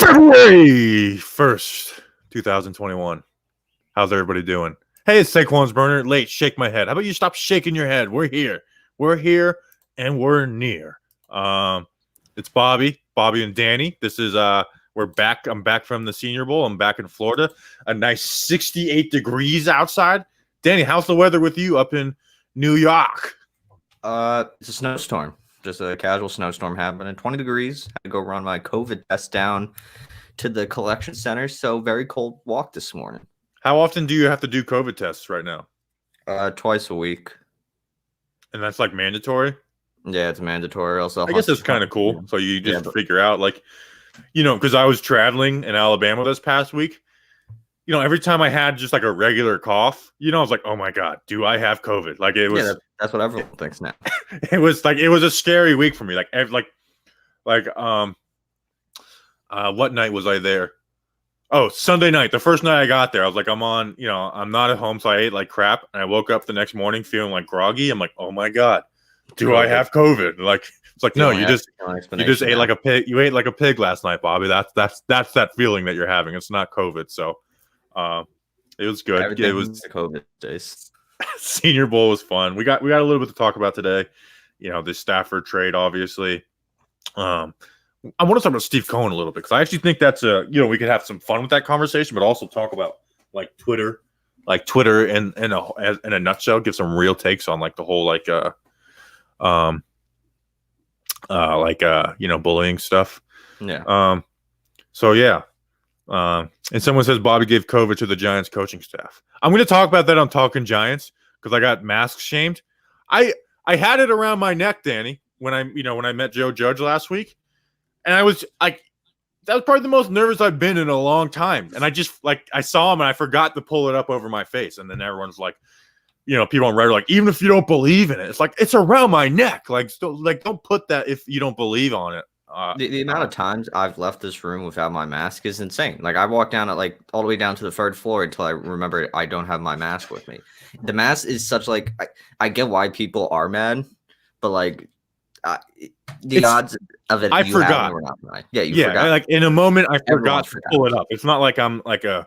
February 1st, 2021. How's everybody doing? Hey, it's Saquon's burner. Late, shake my head. How about you stop shaking your head? We're here. We're here and we're near. It's Bobby and Danny. This is we're back. I'm back from the Senior Bowl. I'm back in Florida. A nice 68 degrees outside. Danny, how's the weather with you up in New York? It's a snowstorm. Just a casual snowstorm happening. 20 degrees. Had to go run my COVID test down to the collection center. So very cold walk this morning. How often do you have to do COVID tests right now? Twice a week. And that's like mandatory? Yeah, it's mandatory. Also, I guess that's kind of cool. So you just figure out, like, you know, because I was traveling in Alabama this past week. You know, every time I had just like a regular cough, you know, I was like, oh my God, do I have COVID? Like it was. Yeah, that's what everyone thinks now. It was a scary week for me. What night was I there? Oh, Sunday night. The first night I got there, I was like, I'm not at home, so I ate like crap. And I woke up the next morning feeling like groggy. I'm like, oh my God, do I have COVID? Like, it's like, no, you just ate like a pig. You ate like a pig last night, Bobby. That's that feeling that you're having. It's not COVID. So, it was good. It was the COVID days. Senior Bowl was fun. We got a little bit to talk about today. You know, the Stafford trade, obviously. I want to talk about Steve Cohen a little bit because I actually think that's we could have some fun with that conversation, but also talk about like Twitter in a nutshell. Give some real takes on like the whole bullying stuff. Yeah. And someone says Bobby gave COVID to the Giants coaching staff. I'm going to talk about that on Talking Giants because I got mask shamed. I had it around my neck, Danny, when I met Joe Judge last week. And I was like, that was probably the most nervous I've been in a long time. And I just I saw him and I forgot to pull it up over my face. And then everyone's like, you know, people on Reddit are like, even if you don't believe in it, it's like, it's around my neck. Like, still, like, don't put that if you don't believe on it. The amount of times I've left this room without my mask is insane. Like I walked down at all the way down to the third floor until I remember I don't have my mask with me. The mask is such I get why people are mad, but the odds of it. I forgot. You forgot. Like in a moment, I forgot to pull it up. It's not like I'm like out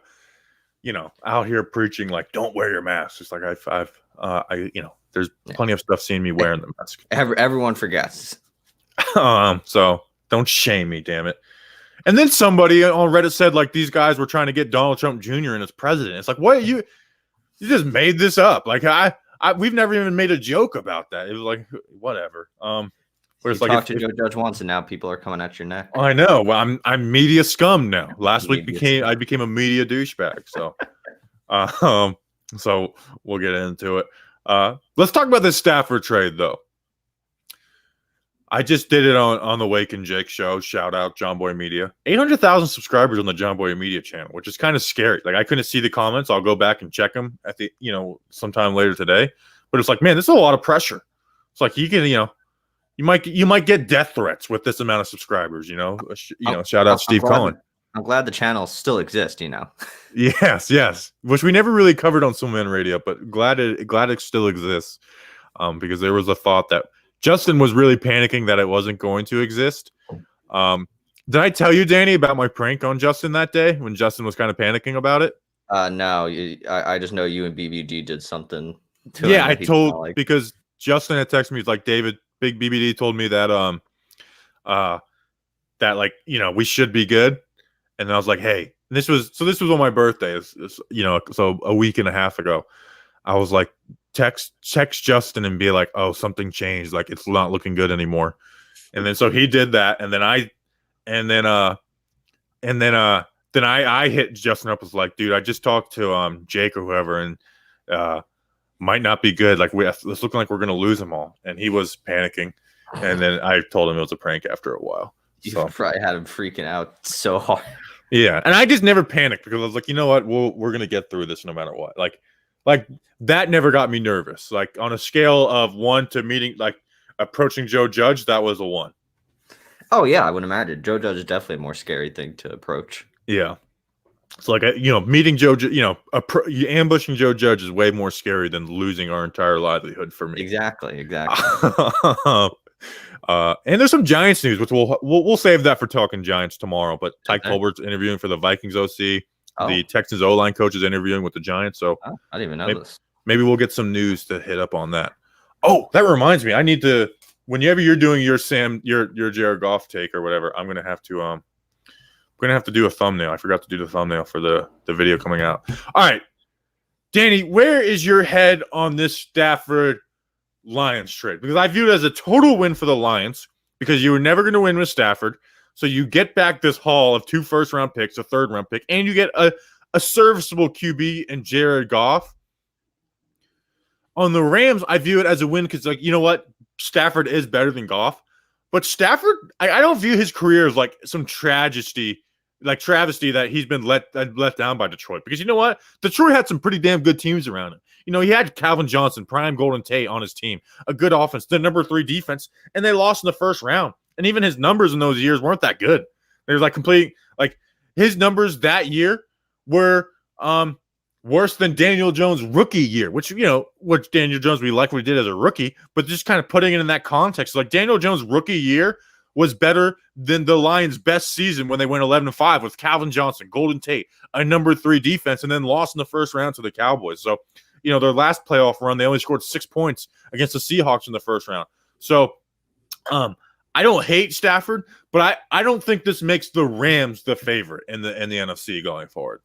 here preaching like don't wear your mask. It's like there's plenty of stuff seeing me wearing the mask. Everyone forgets. So. Don't shame me, damn it. And then somebody on Reddit said like these guys were trying to get Donald Trump Jr. in as president. It's like, what you just made this up. Like we've never even made a joke about that. It was like whatever. Whereas you talked to Joe Judge once, and now people are coming at your neck. I know. Well, I'm media scum now. Last week I became a media douchebag. So, so we'll get into it. Let's talk about this Stafford trade though. I just did it on the Wake and Jake show. Shout out John Boy Media. 800,000 subscribers on the John Boy Media channel, which is kind of scary. Like I couldn't see the comments. I'll go back and check them at the sometime later today. But it's like, man, this is a lot of pressure. It's like you can you might get death threats with this amount of subscribers. Shout out Steve Cohen. I'm glad the channel still exists. Yes. Which we never really covered on Swim Man Radio, but glad it still exists. Because there was a thought that Justin was really panicking that it wasn't going to exist. Did I tell you, Danny, about my prank on Justin that day when Justin was kind of panicking about it? No, I just know you and BBG did something to him. I told because Justin had texted me, he's like, David, Big BBD told me that we should be good. And then I was like, hey, this was on my birthday, so a week and a half ago. I was like, text Justin and be like, oh, something changed, like it's not looking good anymore. And then so he did that, and then I hit Justin up, was like, dude, I just talked to Jake or whoever, and might not be good. Like it's looking like we're gonna lose them all. And he was panicking. And then I told him it was a prank after a while. You probably had him freaking out so hard. Yeah, and I just never panicked because I was like, you know what, we're gonna get through this no matter what. Like that never got me nervous. Like on a scale of 1 to approaching Joe Judge, that was a 1. Oh yeah, I would imagine Joe Judge is definitely a more scary thing to approach. Yeah, it's like meeting Joe. Ambushing Joe Judge is way more scary than losing our entire livelihood for me. Exactly. And there's some Giants news, which we'll save that for talking Giants tomorrow. But Tyke Tolbert's interviewing for the Vikings OC. The Texans O-line coach is interviewing with the Giants. So I didn't even know this. Maybe we'll get some news to hit up on that. Oh, that reminds me. I need to. Whenever you're doing your Jared Goff take or whatever, I'm gonna have to do a thumbnail. I forgot to do the thumbnail for the video coming out. All right, Danny, where is your head on this Stafford Lions trade? Because I view it as a total win for the Lions because you were never going to win with Stafford. So you get back this haul of 2 first-round picks, a third-round pick, and you get a serviceable QB in Jared Goff. On the Rams, I view it as a win because, like, you know what? Stafford is better than Goff. But Stafford, I don't view his career as like some travesty that he's been let down by Detroit. Because you know what? Detroit had some pretty damn good teams around him. You know, he had Calvin Johnson, prime Golden Tate on his team, a good offense, the number 3 defense, and they lost in the first round. And even his numbers in those years weren't that good. They were like his numbers that year were worse than Daniel Jones' rookie year, which Daniel Jones we likely did as a rookie, but just kind of putting it in that context, like Daniel Jones' rookie year was better than the Lions' best season when they went 11-5 with Calvin Johnson, Golden Tate, a number 3 defense, and then lost in the first round to the Cowboys. So, their last playoff run, they only scored 6 points against the Seahawks in the first round. So, I don't hate Stafford, but I don't think this makes the Rams the favorite in the NFC going forward.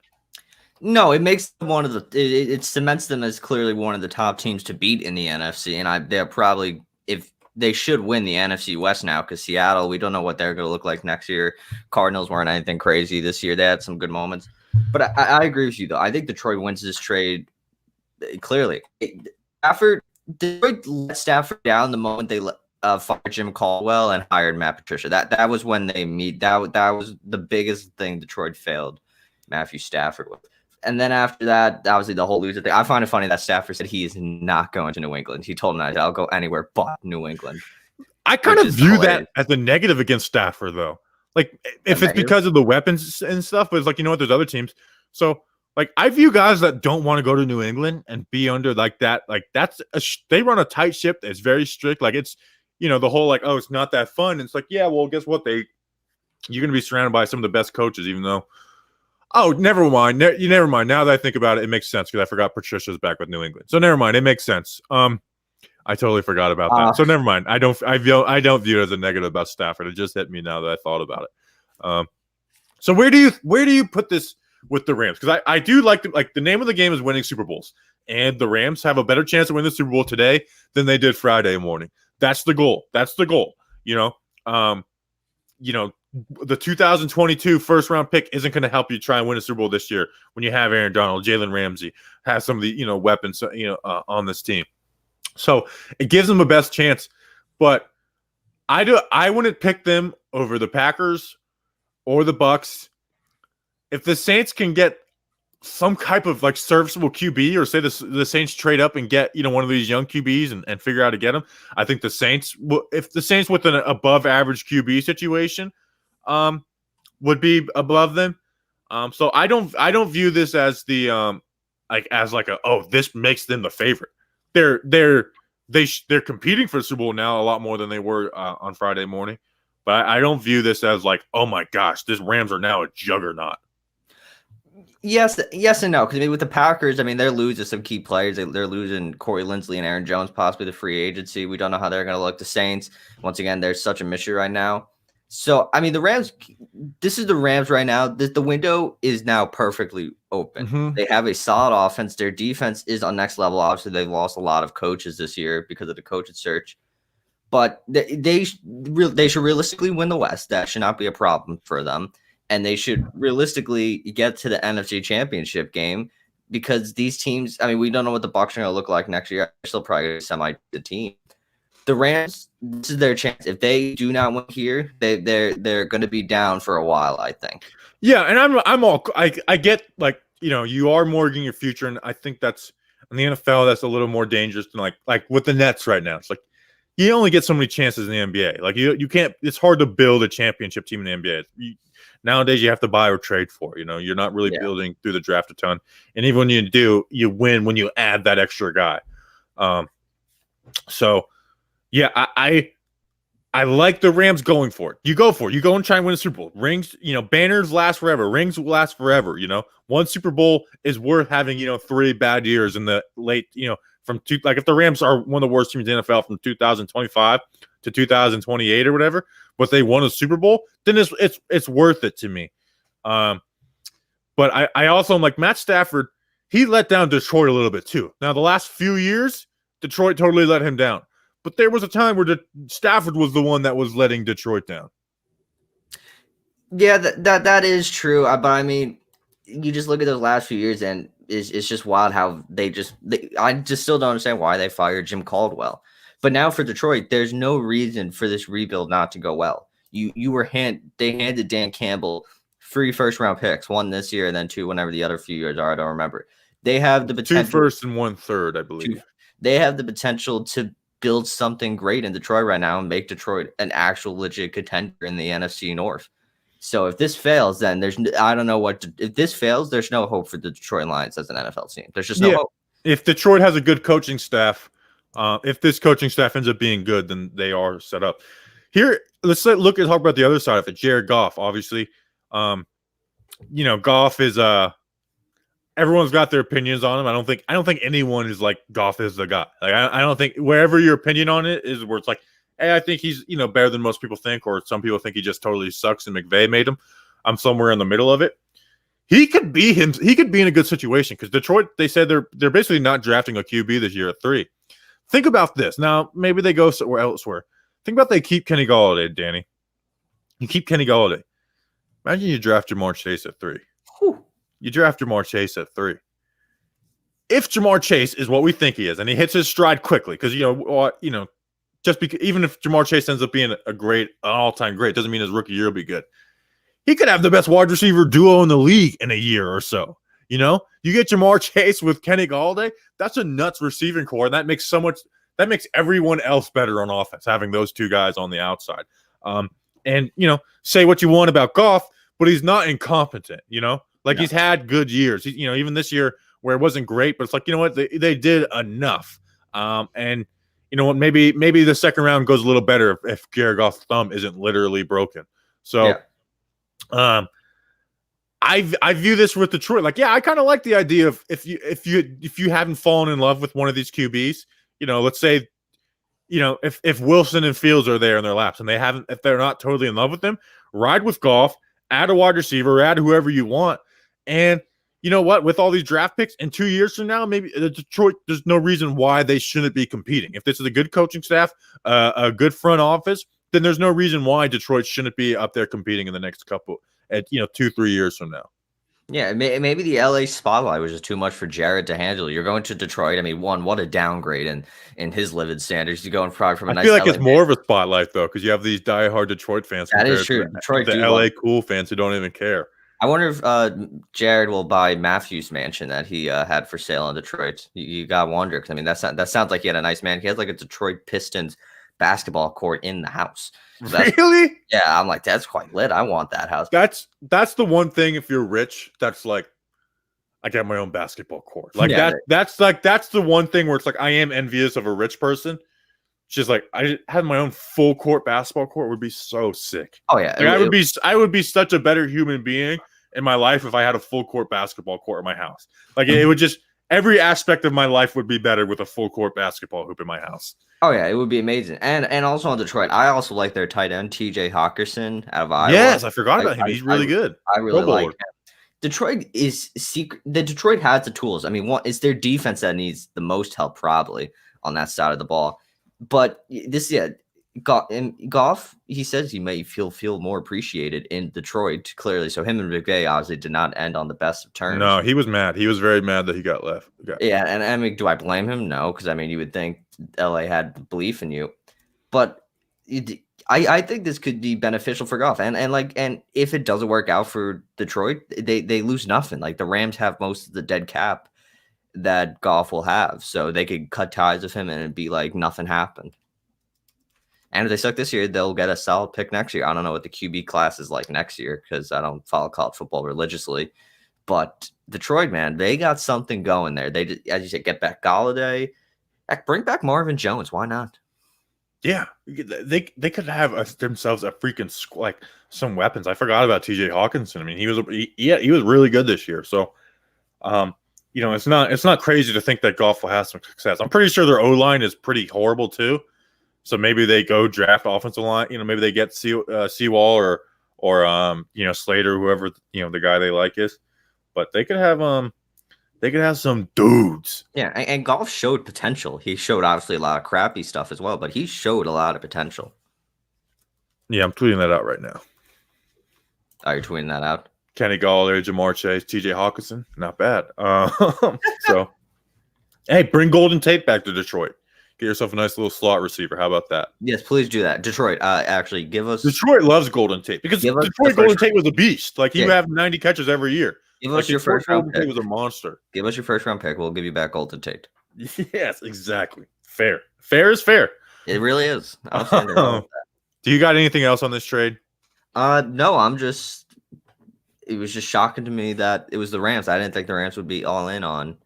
No, it makes them one of the. It cements them as clearly one of the top teams to beat in the NFC, and they're probably, if they should win the NFC West now, because Seattle, we don't know what they're going to look like next year. Cardinals weren't anything crazy this year; they had some good moments, but I agree with you though. I think Detroit wins this trade clearly. Detroit let Stafford down the moment they fired Jim Caldwell and hired Matt Patricia. That was when they meet. That was the biggest thing Detroit failed Matthew Stafford with. And then after that, obviously the whole loser thing. I find it funny that Stafford said he is not going to New England. He told him that I'll go anywhere but New England. I kind of view that as a negative against Stafford, though. Like, if it's because of the weapons and stuff, but it's like, you know what, there's other teams. So, like, I view guys that don't want to go to New England and be under like that. Like, they run a tight ship that's very strict. Like, it's, the whole like, oh, it's not that fun. And it's like, yeah, well, guess what? You're going to be surrounded by some of the best coaches, even though. Oh, never mind. Never mind. Now that I think about it, it makes sense because I forgot Patricia's back with New England. So never mind. It makes sense. I totally forgot about that. So never mind. I don't view it as a negative about Stafford. It just hit me now that I thought about it. So where do you put this with the Rams? Because I do like the name of the game is winning Super Bowls, and the Rams have a better chance of winning the Super Bowl today than they did Friday morning. That's the goal. The 2022 first round pick isn't going to help you try and win a Super Bowl this year when you have Aaron Donald, Jalen Ramsey, has some of the weapons on this team. So it gives them a best chance, but I wouldn't pick them over the Packers or the Bucks. If the Saints can get some type of like serviceable QB, or say the Saints trade up and get one of these young QBs and figure out how to get them, I think the Saints, if the Saints with an above average QB situation, would be above them. So I don't view this as the this makes them the favorite. They're competing for the Super Bowl now a lot more than they were on Friday morning. But I don't view this as like, oh my gosh, this Rams are now a juggernaut. Yes and no. Because with the Packers, they're losing some key players. They're losing Corey Linsley and Aaron Jones, possibly the free agency. We don't know how they're going to look. The Saints, once again, there's such a mystery right now. So, the Rams, this is the Rams right now. The window is now perfectly open. Mm-hmm. They have a solid offense. Their defense is on next level. Obviously, they've lost a lot of coaches this year because of the coaching search. But they should realistically win the West. That should not be a problem for them. And they should realistically get to the NFC Championship game because these teams, we don't know what the Bucs are going to look like next year. They're still probably a semi-good team. The Rams, this is their chance. If they do not win here, they're going to be down for a while, I think. Yeah, and I get you are mortgaging your future, and I think that's in the NFL that's a little more dangerous than like with the Nets right now. It's like you only get so many chances in the NBA. Like you can't. It's hard to build a championship team in the NBA. Nowadays, you have to buy or trade for. You're not really building through the draft a ton, and even when you do, you win when you add that extra guy. So. Yeah, I I like the Rams going for it. You go for it. You go and try and win a Super Bowl. Rings, banners last forever. Rings will last forever. One Super Bowl is worth having, 3 bad years in the late, if the Rams are one of the worst teams in the NFL from 2025 to 2028 or whatever, but they won a Super Bowl, then it's worth it to me. But I also am like Matt Stafford. He let down Detroit a little bit too. Now the last few years, Detroit totally let him down. But there was a time where Stafford was the one that was letting Detroit down. Yeah, that is true. But I mean, you just look at those last few years, and it's just wild how I just still don't understand why they fired Jim Caldwell. But now for Detroit, there's no reason for this rebuild not to go well. They handed Dan Campbell 3 first-round picks, 1 this year and then 2 whenever the other few years are. I don't remember. They have the potential 2 first and 1 third, I believe. They have the potential to build something great in Detroit right now and make Detroit an actual legit contender in the NFC North. So if this fails, then if this fails, there's no hope for the Detroit Lions as an NFL team. There's just no hope. If Detroit has a good coaching staff, if this coaching staff ends up being good, then they are set up. Here, let's talk about the other side of it. Jared Goff, obviously. Goff is everyone's got their opinions on him. I don't think anyone is like Goff is the guy. Like I don't think wherever your opinion on it is where it's like, hey, I think he's better than most people think, or some people think he just totally sucks and McVay made him. I'm somewhere in the middle of it. He could be him. He could be in a good situation because Detroit, they said they're basically not drafting a QB this year at 3. Think about this. Now maybe they go somewhere elsewhere. Think about they keep Kenny Golladay, Danny. You keep Kenny Golladay. Imagine you draft Jamar Chase at 3. Whew. You draft Jamar Chase at 3. If Jamar Chase is what we think he is, and he hits his stride quickly, because just because even if Jamar Chase ends up being an all-time great, doesn't mean his rookie year will be good. He could have the best wide receiver duo in the league in a year or so. You get Jamar Chase with Kenny Golladay, that's a nuts receiving core, and that makes everyone else better on offense, having those 2 guys on the outside. And say what you want about Goff, but he's not incompetent. He's had good years. Even this year where it wasn't great, but it's like, they did enough. And maybe the second round goes a little better if Jared Goff's thumb isn't literally broken. So, I view this with Detroit. Like, yeah, I kind of like the idea of if you haven't fallen in love with one of these QBs, let's say, if Wilson and Fields are there in their laps and if they're not totally in love with them, ride with Goff, add a wide receiver, add whoever you want. And you know what? With all these draft picks in 2 years from now, maybe Detroit, there's no reason why they shouldn't be competing. If this is a good coaching staff, a good front office, then there's no reason why Detroit shouldn't be up there competing in the next couple at 2-3 years from now. Yeah, maybe the LA spotlight was just too much for Jared to handle. You're going to Detroit. I mean, what a downgrade in his living standards. You're going probably from a nice. I feel like LA it's more of a spotlight though, because you have these diehard Detroit fans. That is true. Detroit, the LA cool fans who don't even care. I wonder if Jared will buy Matthews' mansion that he had for sale in Detroit. You got wonder, because I mean that sounds like he had a nice man. He has like a Detroit Pistons basketball court in the house. So really? Yeah, I'm like, that's quite lit. I want that house. That's the one thing, if you're rich, that's like, I got my own basketball court. Like that's the one thing where it's like I am envious of a rich person. She's like, I had my own full court basketball court would be so sick. Oh yeah, like, I would be such a better human being in my life if I had a full court basketball court in my house. Like it would just, every aspect of my life would be better with a full court basketball hoop in my house. Oh yeah, it would be amazing. And also on Detroit, I also like their tight end TJ Hawkinson out of Iowa. Yes, I forgot about him. He's really good. I really like him. Detroit is secret. The Detroit has the tools. I mean, it's their defense that needs the most help probably on that side of the ball. But Goff, he says he may feel more appreciated in Detroit, clearly. So him and McVay obviously did not end on the best of terms. No, he was mad. He was very mad that he got left. Yeah, and I mean, do I blame him? No, because I mean, you would think LA had belief in you. But I think this could be beneficial for Goff. And if it doesn't work out for Detroit, they lose nothing. Like the Rams have most of the dead cap that Goff will have. So they could cut ties with him and it'd be like nothing happened. And if they suck this year, they'll get a solid pick next year. I don't know what the QB class is like next year because I don't follow college football religiously. But Detroit, man, they got something going there. They, as you said, get back Golladay. Heck, bring back Marvin Jones. Why not? Yeah, they could have themselves a freaking like some weapons. I forgot about T.J. Hawkinson. I mean, he was really good this year. So, it's not crazy to think that Goff will have some success. I'm pretty sure their O line is pretty horrible too. So maybe they go draft offensive line. Maybe they get Seawall or Slater, whoever the guy they like is. But they could have some dudes. Yeah, and Goff showed potential. He showed obviously a lot of crappy stuff as well, but he showed a lot of potential. Yeah, I'm tweeting that out right now. Are you tweeting that out? Kenny Galladay, Jamar Chase, T.J. Hawkinson, not bad. So, hey, bring Golden Tate back to Detroit. Get yourself a nice little slot receiver. How about that? Yes, please do that. Detroit, actually, give us. Detroit loves Golden Tate because Detroit Golden Tate was a beast. Like he would have 90 catches every year. Give us your first round pick. He was a monster. Give us your first round pick. We'll give you back Golden Tate. Yes, exactly. Fair. Fair is fair. It really is. Do you got anything else on this trade? No. It was just shocking to me that it was the Rams. I didn't think the Rams would be all in on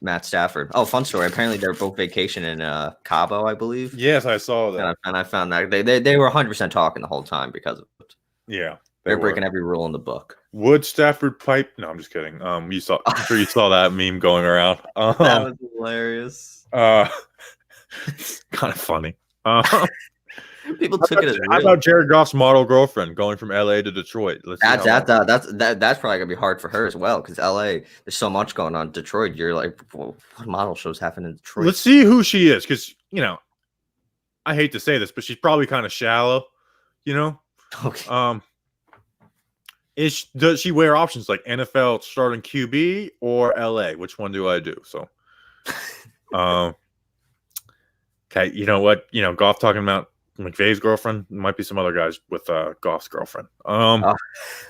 Matt Stafford. Oh, fun story. Apparently, they're both vacationing in Cabo, I believe. Yes, I saw that. And I found that they were 100% talking the whole time because of it. Yeah, they're breaking every rule in the book. Would Stafford pipe? No, I'm just kidding. I'm sure you saw that meme going around. That was hilarious. It's kind of funny. People took it as real. How about Jared Goff's model girlfriend going from LA to Detroit? That's probably gonna be hard for her as well because LA, there's so much going on. Detroit, you're like, well, what model shows happen in Detroit? Let's see who she is because I hate to say this, but she's probably kind of shallow. Okay. Does she wear options like NFL starting QB or LA? Which one do I do? So, okay, you know what? Goff talking about McVay's girlfriend. Might be some other guys with Goff's girlfriend.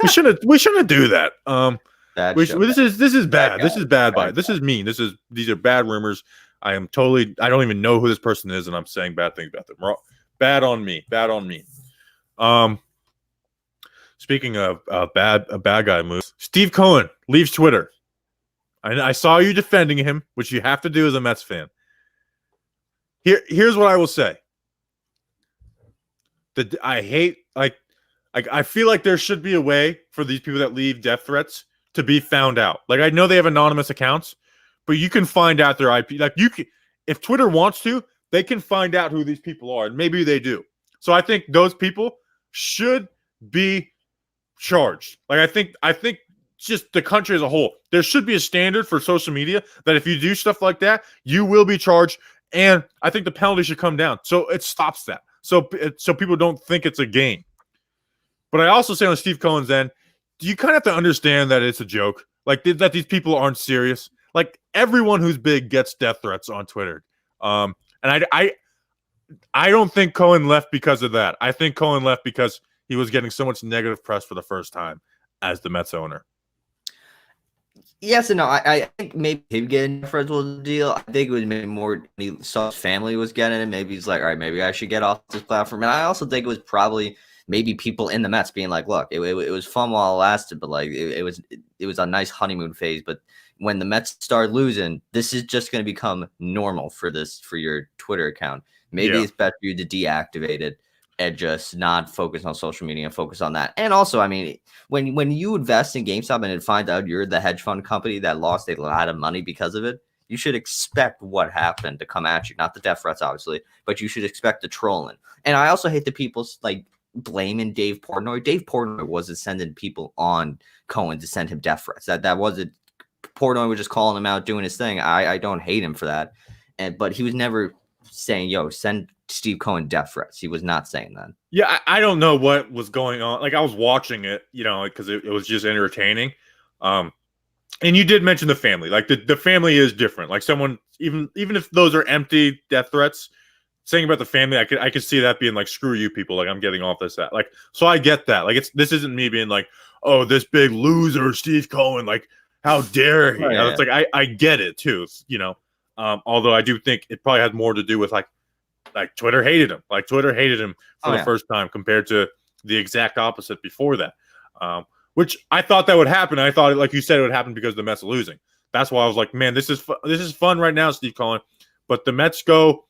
We shouldn't do that. This is bad. This is bad. This is mean. These are bad rumors. I don't even know who this person is, and I'm saying bad things about them. Bad on me. Bad on me. Speaking of bad guy moves, Steve Cohen leaves Twitter. I saw you defending him, which you have to do as a Mets fan. Here's what I will say. I feel like there should be a way for these people that leave death threats to be found out. Like I know they have anonymous accounts, but you can find out their IP. Like if Twitter wants to, they can find out who these people are, and maybe they do. So I think those people should be charged. Like I think just the country as a whole, there should be a standard for social media that if you do stuff like that, you will be charged, and I think the penalty should come down. So it stops that. So people don't think it's a game. But I also say on Steve Cohen's end, you kind of have to understand that it's a joke. Like that these people aren't serious. Like everyone who's big gets death threats on Twitter. And I don't think Cohen left because of that. I think Cohen left because he was getting so much negative press for the first time as the Mets owner. Yes and no. I think maybe him getting friends was the deal. I think it was maybe more he saw his family was getting it. Maybe he's like, all right, maybe I should get off this platform. And I also think it was probably maybe people in the Mets being like, look, it was fun while it lasted, but like it was a nice honeymoon phase. But when the Mets start losing, this is just going to become normal for your Twitter account. Maybe it's better for you to deactivate it and just not focus on social media and focus on that. And also, I mean, when you invest in GameStop and it finds out you're the hedge fund company that lost a lot of money because of it, you should expect what happened to come at you. Not the death threats, obviously, but you should expect the trolling. And I also hate the people like blaming Dave Portnoy. Dave Portnoy wasn't sending people on Cohen to send him death threats. That wasn't. Portnoy was just calling him out, doing his thing. I don't hate him for that. But he was never saying, yo, send Steve Cohen death threats. He was not saying that. Yeah, I don't know what was going on. Like I was watching it, because it was just entertaining. And you did mention the family. Like the family is different. Like someone, even if those are empty death threats, saying about the family, I could see that being like, screw you people. Like I'm getting off this. That like, so I get that. Like this isn't me being like, oh, this big loser, Steve Cohen. Like how dare he? It's like I get it too. Although I do think it probably had more to do with like Twitter hated him. Like Twitter hated him for the first time compared to the exact opposite before that. Which I thought that would happen. I thought, like you said, it would happen because the Mets are losing. That's why I was like, man, this is fun right now, Steve Cohen. But the Mets go,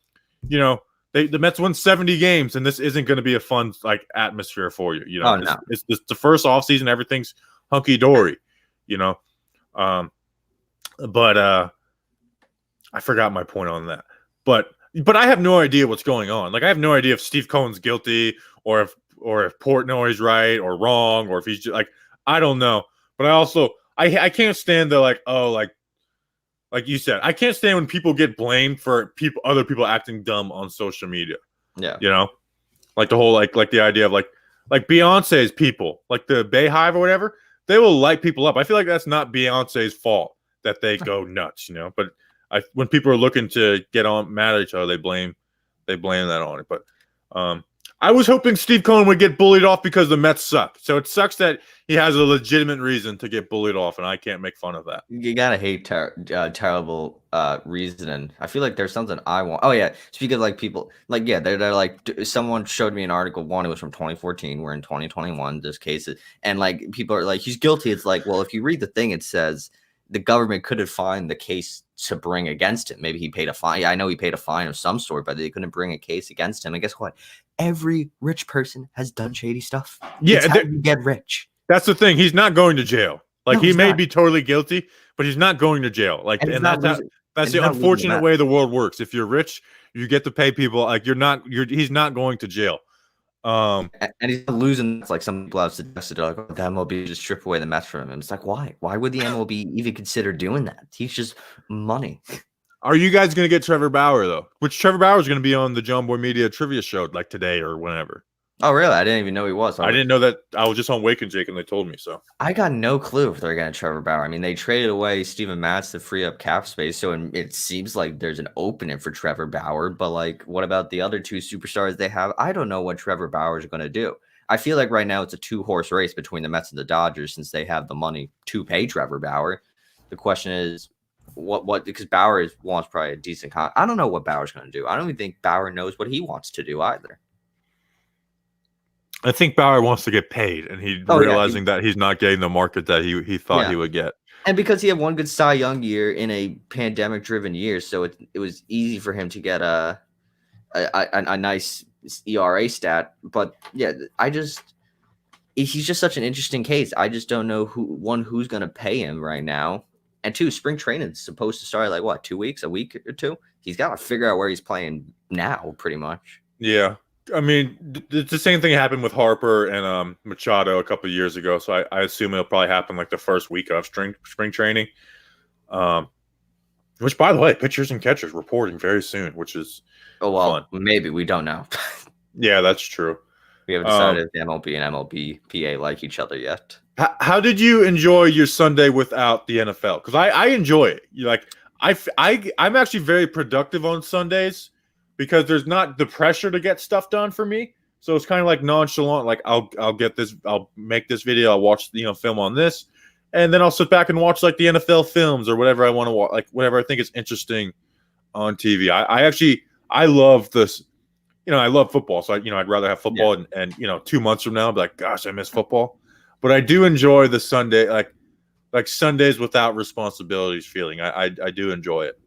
The Mets won 70 games, and this isn't going to be a fun like atmosphere for you. You know, Oh no. it's the first offseason, everything's hunky dory. You know, but I forgot my point on that. But I have no idea what's going on. Like I have no idea if Steve Cohen's guilty or if Portnoy's right or wrong or if he's just, like I don't know. But I also I can't stand the like you said, I can't stand when people get blamed for other people acting dumb on social media. Yeah. You know? Like the whole like the idea of like Beyonce's people, like the Bayhive or whatever, they will light people up. I feel like that's not Beyonce's fault that they go nuts, you know. But when people are looking to get on mad at each other, they blame that on it. But I was hoping Steve Cohen would get bullied off because the Mets suck. So it sucks that he has a legitimate reason to get bullied off, and I can't make fun of that. You gotta hate terrible reasoning. I feel like there's something I want. Oh yeah, speaking of like people, like yeah, they're like someone showed me an article. One, it was from 2014. We're in 2021. This case, and like people are like he's guilty. It's like, well, if you read the thing, it says the government couldn't find the case to bring against him. Maybe he paid a fine. I know he paid a fine of some sort, but they couldn't bring a case against him. And guess what? Every rich person has done shady stuff. Yeah, it's how you get rich. That's the thing. He's not going to jail. Like No, he may not. be totally guilty, but he's not going to jail. Like, and that's the unfortunate way the world works. If you're rich, you get to pay people. Like he's not going to jail. And he's not losing. It's like some people have suggested, like, oh, the MLB just strip away the Mets from him. And it's like, why? Why would the MLB even consider doing that? He's just money. Are you guys going to get Trevor Bauer though? Which Trevor Bauer is going to be on the John Boy Media trivia show like today or whenever. Oh, really? I didn't even know he was. I didn't know that. I was just on Wake and Jake, and they told me so. I got no clue if they're going to Trevor Bauer. I mean, they traded away Steven Matz to free up cap space, so it seems like there's an opening for Trevor Bauer. But like, what about the other two superstars they have? I don't know what Trevor Bauer is going to do. I feel like right now it's a two-horse race between the Mets and the Dodgers since they have the money to pay Trevor Bauer. The question is, what? Because Bauer wants probably a decent contract. I don't know what Bauer's going to do. I don't even think Bauer knows what he wants to do either. I think Bauer wants to get paid, and realizing that he's not getting the market that he thought he would get. And because he had one good Cy Young year in a pandemic-driven year, so it was easy for him to get a nice ERA stat. But yeah, he's just such an interesting case. I just don't know who's going to pay him right now, and two, spring training is supposed to start like what, 2 weeks, a week or two. He's got to figure out where he's playing now, pretty much. Yeah. I mean, the same thing happened with Harper and Machado a couple of years ago. So I assume it'll probably happen like the first week of spring training. Which, by the way, pitchers and catchers reporting very soon, which is fun. Maybe we don't know. Yeah, that's true. We haven't decided if MLB and MLB PA like each other yet. How did you enjoy your Sunday without the NFL? Because I enjoy it. I'm actually very productive on Sundays. Because there's not the pressure to get stuff done for me, so it's kind of like nonchalant. Like I'll get this, I'll make this video, I'll watch film on this, and then I'll sit back and watch like the NFL films or whatever I want to watch, like whatever I think is interesting on TV. I love this, I love football, so I'd rather have football and 2 months from now I'll be like, gosh, I miss football, but I do enjoy the Sunday like Sundays without responsibilities feeling. I do enjoy it.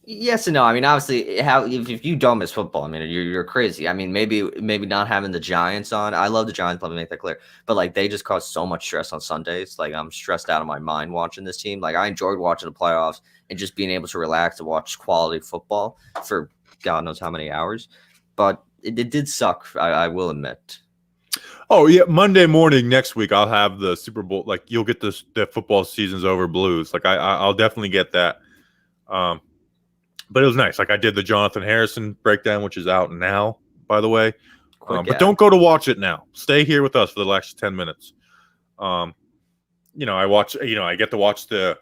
Yes and no. I mean, obviously, if you don't miss football, I mean, you're crazy. I mean, maybe not having the Giants on. I love the Giants. Let me make that clear. But like, they just cause so much stress on Sundays. Like, I'm stressed out of my mind watching this team. Like, I enjoyed watching the playoffs and just being able to relax and watch quality football for God knows how many hours. But it did suck. I will admit. Oh yeah, Monday morning next week I'll have the Super Bowl. Like, you'll get the football season's over blues. Like I'll definitely get that. But it was nice. Like I did the Jonathan Harrison breakdown, which is out now, by the way. But don't go to watch it now. Stay here with us for the last 10 minutes. I watch. I get to watch and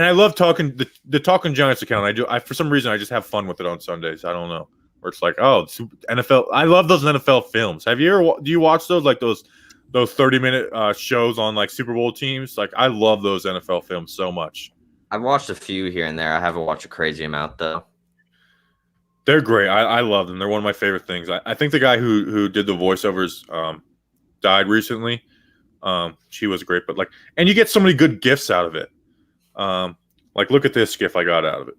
I love talking the Talking Giants account. I for some reason I just have fun with it on Sundays. I don't know. Where it's like, oh, NFL. I love those NFL films. Do you watch those? Like those 30-minute shows on like Super Bowl teams. Like I love those NFL films so much. I've watched a few here and there. I haven't watched a crazy amount though. They're great. I love them. They're one of my favorite things. I think the guy who did the voiceovers died recently. She was great, but and you get so many good gifts out of it. Look at this gif I got out of it.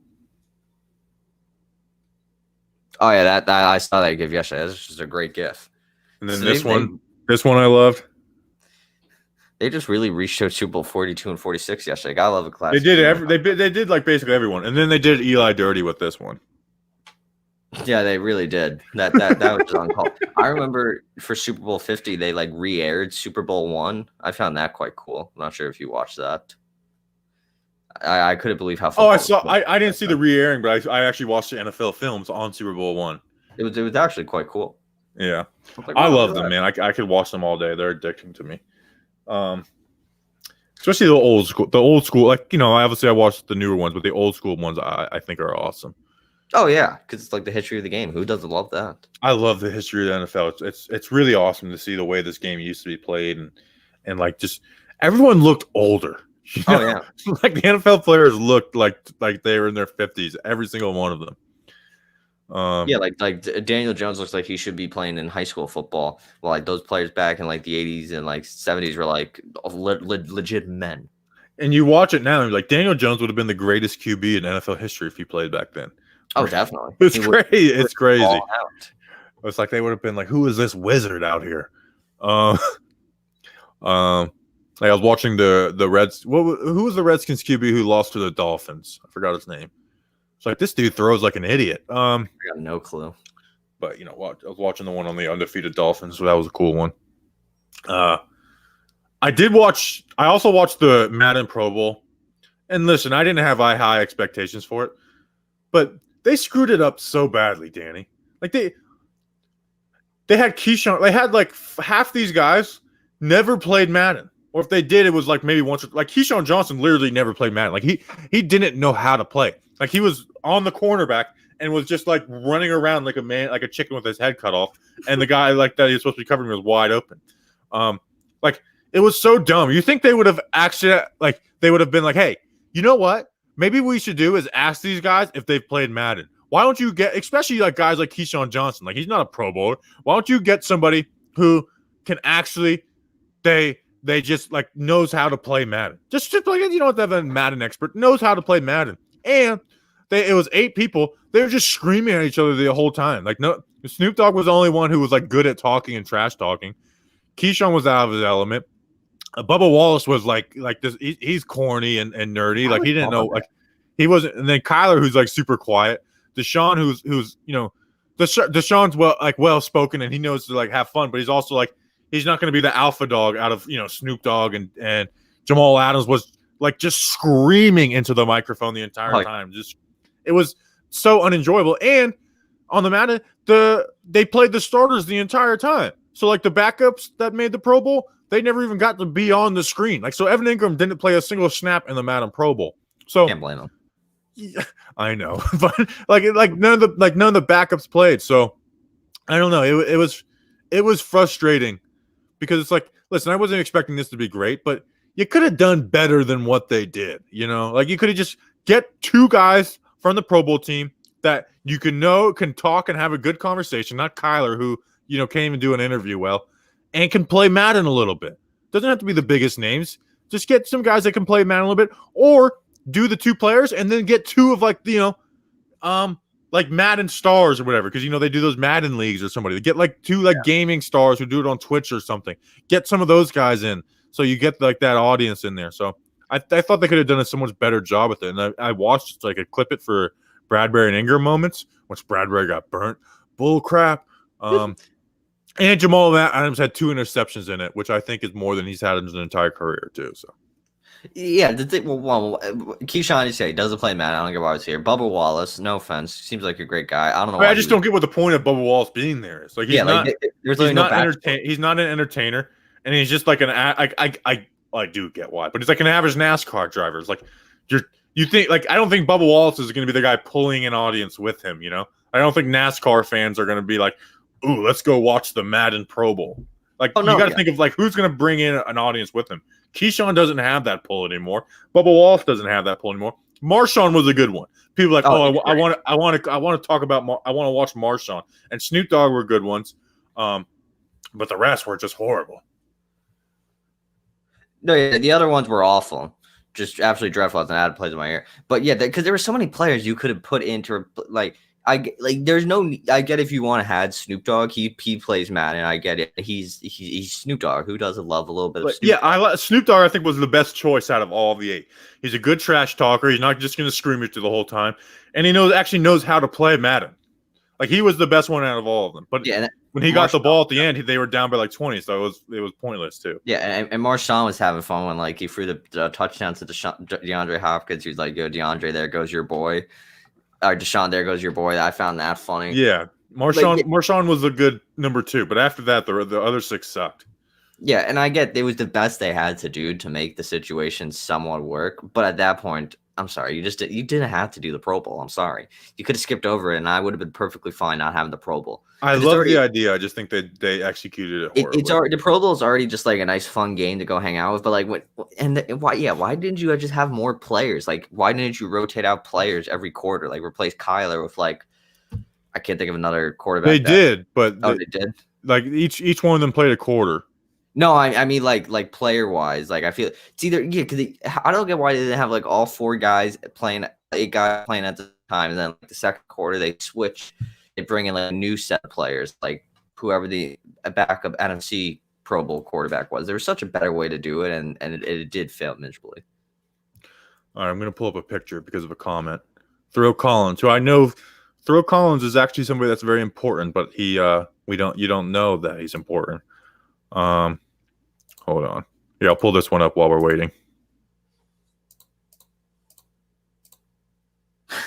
Oh yeah, that I saw that gif yesterday. That's just a great gif. And then So this one I loved. they just really reached their Super Bowl 42 and 46 yesterday. Gotta love a They classic. did they did like basically everyone, and then they did Eli dirty with this one. Yeah, they really did. That was just uncalled. I remember for Super Bowl 50, they like re-aired Super Bowl 1. I found that quite cool. I'm not sure if you watched that. I couldn't believe how. Oh, I saw. I didn't see the re-airing, but I actually watched the NFL films on Super Bowl 1. It was actually quite cool. Yeah, Like, I wow, love them, man. I could watch them all day. They're addicting to me. Especially the old school. The old school, like obviously I watched the newer ones, but the old school ones I think are awesome. Oh yeah, because it's like the history of the game. Who doesn't love that? I love the history of the NFL. It's really awesome to see the way this game used to be played, and like just everyone looked older. Oh yeah, like the NFL players looked like they were in their 50s. Every single one of them. Yeah, like Daniel Jones looks like he should be playing in high school football. Well, like those players back in like the 80s and like 70s were like legit men. And you watch it now, and you're like Daniel Jones would have been the greatest QB in NFL history if he played back then. Oh, definitely. It's crazy. It's crazy. It's like they would have been like, "Who is this wizard out here?" Like I was watching the Reds. Who was the Redskins QB who lost to the Dolphins? I forgot his name. It's like this dude throws like an idiot. I got no clue. But I was watching the one on the undefeated Dolphins, so that was a cool one. I also watched the Madden Pro Bowl. And listen, I didn't have high expectations for it, but they screwed it up so badly, Danny. Like they had Keyshawn. They had like half these guys never played Madden. Or if they did, it was like maybe once. Like Keyshawn Johnson literally never played Madden. Like he didn't know how to play. Like he was on the cornerback and was just like running around like a man, like a chicken with his head cut off. And the guy like that he was supposed to be covering was wide open. Like it was so dumb. You think they would have actually like they would have been like, hey, you know what? Maybe what we should do is ask these guys if they've played Madden. Why don't you get, especially like guys like Keyshawn Johnson, like he's not a Pro Bowler. Why don't you get somebody who can actually they just like knows how to play Madden. Just like they have a Madden expert knows how to play Madden. And it was 8 people. They were just screaming at each other the whole time. Like no, Snoop Dogg was the only one who was like good at talking and trash talking. Keyshawn was out of his element. Bubba Wallace was like this. He's corny and nerdy. Like he didn't know. Like he wasn't. And then Kyler, who's like super quiet. Deshaun, who's Deshaun's well spoken and he knows to like have fun, but he's also like he's not going to be the alpha dog out of Snoop Dogg and Jamal Adams was like just screaming into the microphone the entire time. Just it was so unenjoyable. And on the Madden, they played the starters the entire time. So like the backups that made the Pro Bowl, they never even got to be on the screen. Like so, Evan Ingram didn't play a single snap in the Madden Pro Bowl. So can't blame him. Yeah, I know, but like none of the backups played. So I don't know. It was frustrating because it's like, listen, I wasn't expecting this to be great, but you could have done better than what they did. Like you could have just get 2 guys from the Pro Bowl team that you can talk and have a good conversation. Not Kyler, who can't even do an interview well, and can play Madden a little bit. Doesn't have to be the biggest names. Just get some guys that can play Madden a little bit, or do the 2 players and then get 2 of like like Madden stars or whatever, because they do those Madden leagues or somebody. They get like 2 gaming stars who do it on Twitch or something. Get some of those guys in, so you get like that audience in there. So I thought they could have done a so much better job with it. And I watched like a clip it for Bradbury and Ingram moments, which Bradbury got burnt. Bull crap. And Jamal Adams had 2 interceptions in it, which I think is more than he's had in his entire career too. So. Yeah, Keyshawn, you say he doesn't play Madden. I don't get why he's here. Bubba Wallace, no offense, seems like a great guy. I don't know. I just don't get what the point of Bubba Wallace being there is. Like he's not an entertainer, and he's just like I do get why, but he's like an average NASCAR driver. It's like you think like I don't think Bubba Wallace is going to be the guy pulling an audience with him. I don't think NASCAR fans are going to be like, ooh, let's go watch the Madden Pro Bowl. Like you got to think of like who's going to bring in an audience with him. Keyshawn doesn't have that pull anymore. Bubba Wallace doesn't have that pull anymore. Marshawn was a good one. People are like, I want to talk about. I want to watch Marshawn and Snoop Dogg were good ones, but the rest were just horrible. No, yeah, the other ones were awful, just absolutely dreadful. And I had plays in my ear, but yeah, because there were so many players you could have put into like. There's no. I get if you want to have Snoop Dogg, he plays Madden. I get it. He's Snoop Dogg. Who doesn't love a little bit of Snoop? Yeah, Snoop Dogg. I think was the best choice out of all of the 8. He's a good trash talker. He's not just going to scream at you the whole time, and he actually knows how to play Madden. Like he was the best one out of all of them. But yeah, when he got the ball at the end, they were down by like 20, so it was pointless too. Yeah, and Marshawn was having fun when like he threw the touchdown to DeAndre Hopkins. He was like, "Yo, DeAndre, there goes your boy." Or Deshaun, there goes your boy. I found that funny. Yeah, Marshawn was a good number 2, but after that, the other 6 sucked. Yeah, and I get it was the best they had to do to make the situation somewhat work. But at that point, I'm sorry, you didn't have to do the Pro Bowl. I'm sorry, you could have skipped over it, and I would have been perfectly fine not having the Pro Bowl. I love the idea. I just think they executed it horribly. It's already the Pro Bowl is already just like a nice fun game to go hang out with. But like why didn't you just have more players? Like why didn't you rotate out players every quarter? Like replace Kyler with like I can't think of another quarterback. They did, but they did. Like each one of them played a quarter. No, I mean like player wise, like I feel it's either because I don't get why they didn't have like all 4 guys playing, 8 guys playing at the time, and then like, the second quarter they switch, they bring in like a new set of players, like whoever the backup NFC Pro Bowl quarterback was. There was such a better way to do it, and it did fail miserably. All right, I'm gonna pull up a picture because of a comment. Throw Collins, who I know, Throw Collins is actually somebody that's very important, but you don't know that he's important. Hold on. Yeah, I'll pull this one up while we're waiting.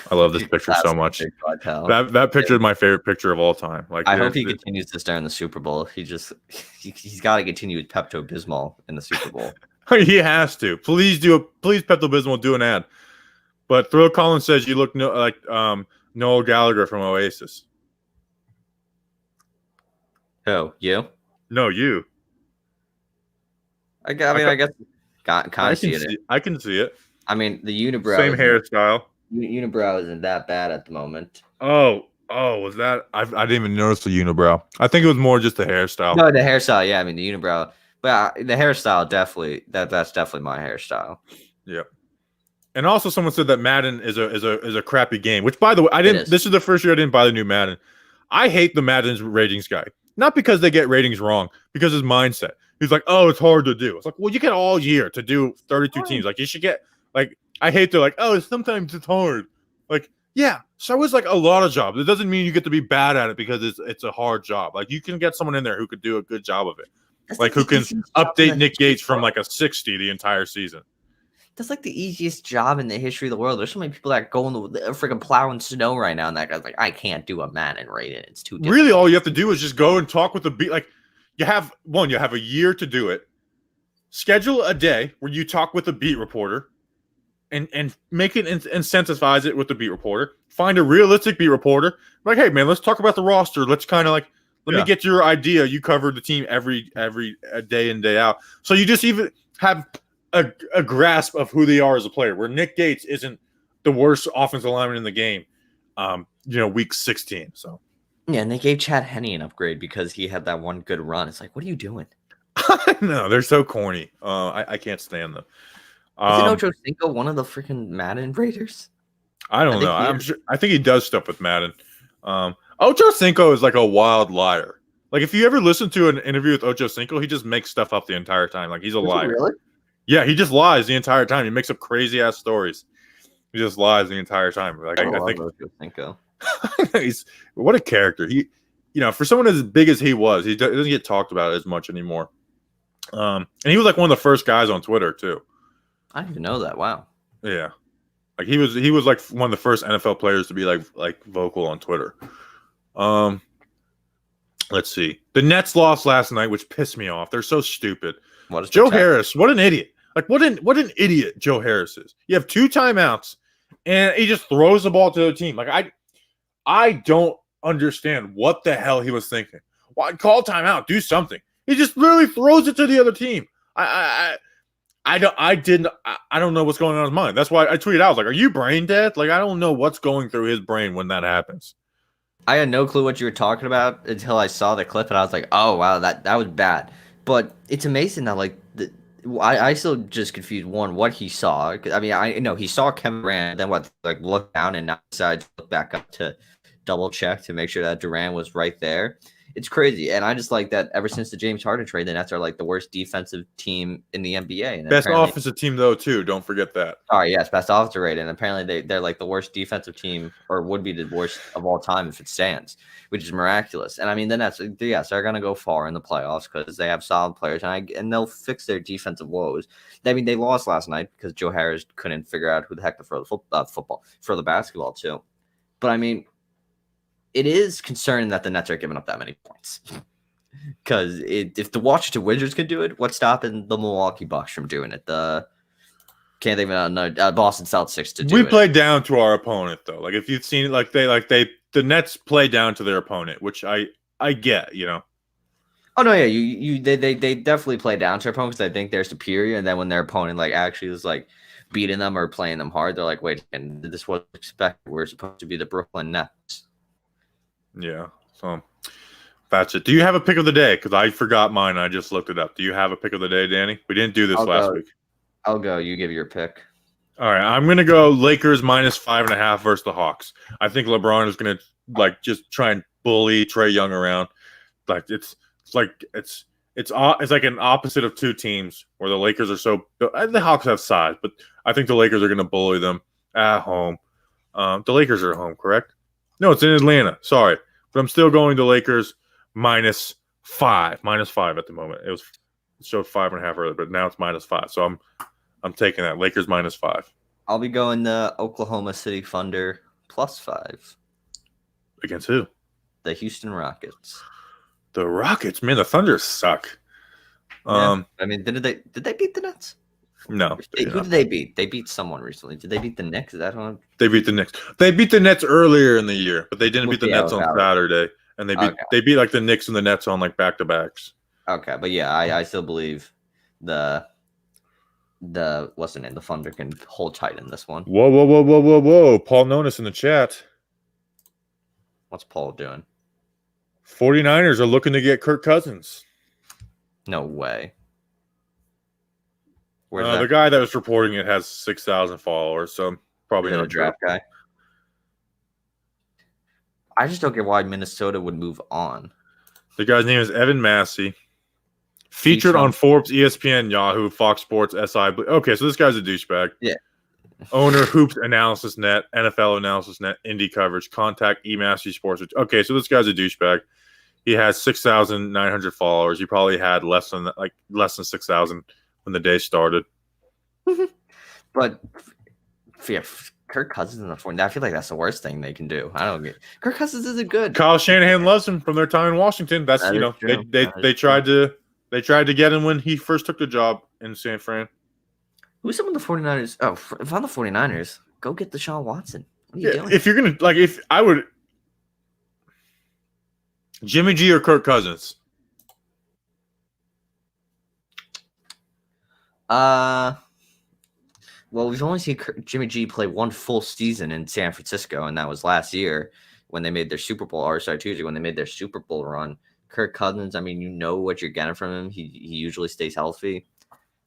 I love this picture so much. That picture is my favorite picture of all time. Like I hope he continues this during the Super Bowl. He's got to continue with Pepto-Bismol in the Super Bowl. He has to. Please Pepto-Bismol do an ad. But Throw Collins says you look like Noel Gallagher from Oasis. Who? You? No, you. I guess kind of see it. I can see it. I mean, the unibrow. Same hairstyle. Unibrow isn't that bad at the moment. Oh, was that? I didn't even notice the unibrow. I think it was more just the hairstyle. No, the hairstyle. Yeah, I mean the unibrow, but the hairstyle definitely that's definitely my hairstyle. Yeah. And also, someone said that Madden is a crappy game. Which, by the way, I didn't. This is the first year I didn't buy the new Madden. I hate the Madden's ratings guy. Not because they get ratings wrong, because his mindset. He's like, oh, it's hard to do. It's like, well, you get all year to do 32 teams. Like, you should get, like, I hate to, like, oh, sometimes it's hard. Like, yeah, so it's like a lot of jobs. It doesn't mean you get to be bad at it because it's a hard job. Like, you can get someone in there who could do a good job of it. That's like, who can update Nick Gates from, like, a 60 the entire season. That's like the easiest job in the history of the world. There's so many people that go in the freaking plowing snow right now, and that guy's like, I can't do a Madden rating. It's too difficult. Really, all you have to do is just go and talk with the beat. Like, you have a year to do it. Schedule a day where you talk with the beat reporter and make it incentivize it with the beat reporter. Find a realistic beat reporter. Like, hey, man, let's talk about the roster. Let's kind of like, let me get your idea. You cover the team every day in, day out. So you just even have a grasp of who they are as a player, where Nick Gates isn't the worst offensive lineman in the game, week 16. So yeah, and they gave Chad Henne an upgrade because he had that one good run. It's like, what are you doing? No, they're so corny. I can't stand them. Is it Ocho Cinco one of the freaking Madden Raiders? I don't know. I'm sure. I think he does stuff with Madden. Ocho Cinco is like a wild liar. Like, if you ever listen to an interview with Ocho Cinco, he just makes stuff up the entire time. Like, he's a liar. Really? Yeah, he just lies the entire time. He makes up crazy ass stories. He just lies the entire time. Like, I think Ocho Cinco. What a character. He, for someone as big as he was, he doesn't get talked about as much anymore. And he was like one of the first guys on Twitter too. I didn't even know that. Wow. Yeah, like he was like one of the first NFL players to be like vocal on Twitter. Let's see. The Nets lost last night, which pissed me off. They're so stupid. What is Joe Harris? What an idiot! Like what an idiot Joe Harris is. You have 2 timeouts, and he just throws the ball to the team. Like I don't understand what the hell he was thinking. Why call timeout? Do something. He just literally throws it to the other team. I don't know what's going on in his mind. That's why I tweeted out, I was like, are you brain dead? Like, I don't know what's going through his brain when that happens. I had no clue what you were talking about until I saw the clip, and I was like, oh, wow, that was bad. But it's amazing that, like, I still just confused, one, what he saw. I mean, I know he saw Kevin Durant, then looked down and now decided to look back up to double check to make sure that Durant was right there. It's crazy. And I just like that ever since the James Harden trade, the Nets are like the worst defensive team in the NBA. And Best offensive team, though, too. Don't forget that. Sorry, yes, best offensive rate. And apparently they're like the worst defensive team, or would be the worst of all time if it stands, which is miraculous. And I mean, the Nets, yes, they're going to go far in the playoffs because they have solid players, and they'll fix their defensive woes. I mean, they lost last night because Joe Harris couldn't figure out who the heck to throw the basketball to. But I mean, it is concerning that the Nets are giving up that many points. Because if the Washington Wizards can do it, what's stopping the Milwaukee Bucks from doing it? Can't think of another Boston Celtics to do it. We play down to our opponent, though. Like, if you've seen it, the Nets play down to their opponent, which I get, you know. Oh no, yeah, they definitely play down to their opponent because I think they're superior, and then when their opponent like actually is like beating them or playing them hard, they're like, wait, and this was expected. We're supposed to be the Brooklyn Nets. Yeah, so that's it. Do you have a pick of the day? Because I forgot mine. I just looked it up. Do you have a pick of the day, Danny? We didn't do this last week. I'll go. You give your pick. All right, I'm gonna go Lakers -5.5 versus the Hawks. I think LeBron is gonna just try and bully Trae Young around. Like it's like an opposite of two teams where the Lakers are the Hawks have size, but I think the Lakers are gonna bully them at home. The Lakers are at home, correct? No, it's in Atlanta. Sorry, but I'm still going to Lakers -5 at the moment. It showed 5.5 earlier, but now it's -5. So I'm taking that Lakers -5. I'll be going the Oklahoma City Thunder +5. Against who? The Houston Rockets. The Rockets, man, the Thunder suck. Yeah. I mean, did they beat the Nets? No. Who did they beat? They beat someone recently. Did they beat the Knicks? Is that one? They beat the Knicks. They beat the Nets earlier in the year, but they didn't beat the Nets on Saturday. And they beat like the Knicks and the Nets on like back-to-backs. Okay, but yeah, I still believe the what's the name? The Thunder can hold tight in this one. Whoa. Paul Nonis in the chat. What's Paul doing? 49ers are looking to get Kirk Cousins. No way. The guy that was reporting it has 6,000 followers, so probably not a draft guy. I just don't get why Minnesota would move on. The guy's name is Evan Massey. Featured on Forbes, ESPN, Yahoo, Fox Sports, SI. Okay, so this guy's a douchebag. Yeah. Owner, Hoops Analysis Net, NFL Analysis Net, Indie Coverage, Contact, eMastery Sports. Okay, so this guy's a douchebag. He has 6,900 followers. He probably had less than 6,000 when the day started. But yeah, Kirk Cousins in the 49ers, I feel like that's the worst thing they can do. I don't get Kirk Cousins isn't good. Kyle Shanahan loves him from their time in Washington. They tried to get him when he first took the job in San Fran. Who's some of the 49ers? Oh, if I'm the 49ers, go get Deshaun Watson. What are you doing? If you're gonna if I would Jimmy G or Kirk Cousins. Well, we've only seen Jimmy G play one full season in San Francisco, and that was last year when they made their Super Bowl, or sorry, Tuesday when they made their Super Bowl run. Kirk Cousins, I mean, you know what you're getting from him. He usually stays healthy.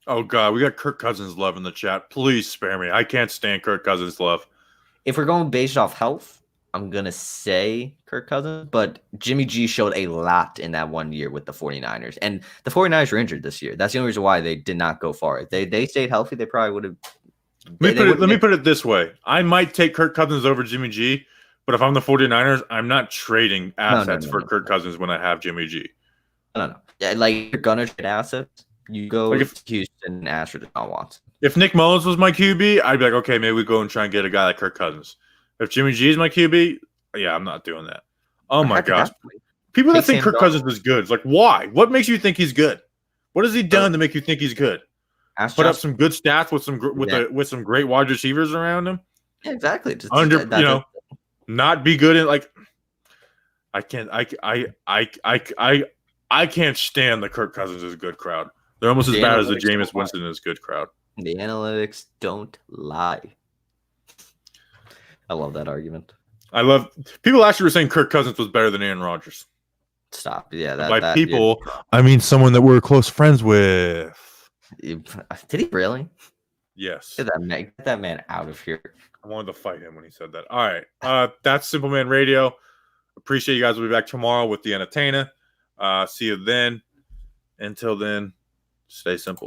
Oh, God, we got Kirk Cousins love in the chat. Please spare me. I can't stand Kirk Cousins love. If we're going based off health, I'm going to say Kirk Cousins, but Jimmy G showed a lot in that 1 year with the 49ers. And the 49ers were injured this year. That's the only reason why they did not go far. If they stayed healthy, they probably would have. Let me put it this way. I might take Kirk Cousins over Jimmy G, but if I'm the 49ers, I'm not trading assets for Kirk Cousins when I have Jimmy G. No. Yeah, like you're going to trade assets, you go to Houston and ask for Deshaun Watson. If Nick Mullins was my QB, I'd be like, okay, maybe we go and try and get a guy like Kirk Cousins. If Jimmy G is my QB, yeah, I'm not doing that. Oh, my gosh. People that think Kirk Cousins is good, it's like, why? What makes you think he's good? What has he done to make you think he's good? Put up some good stats with some great wide receivers around him. Yeah, exactly. Not be good in I can't stand the Kirk Cousins is good crowd. They're almost as bad as the Jameis Winston is good crowd. The analytics don't lie. I love that argument. People actually were saying Kirk Cousins was better than Aaron Rodgers. Stop. Yeah, I mean someone that we're close friends with. Did he really? Yes. Get that man out of here. I wanted to fight him when he said that. All right. That's Simple Man Radio. Appreciate you guys. We'll be back tomorrow with the entertainer. See you then. Until then, stay simple.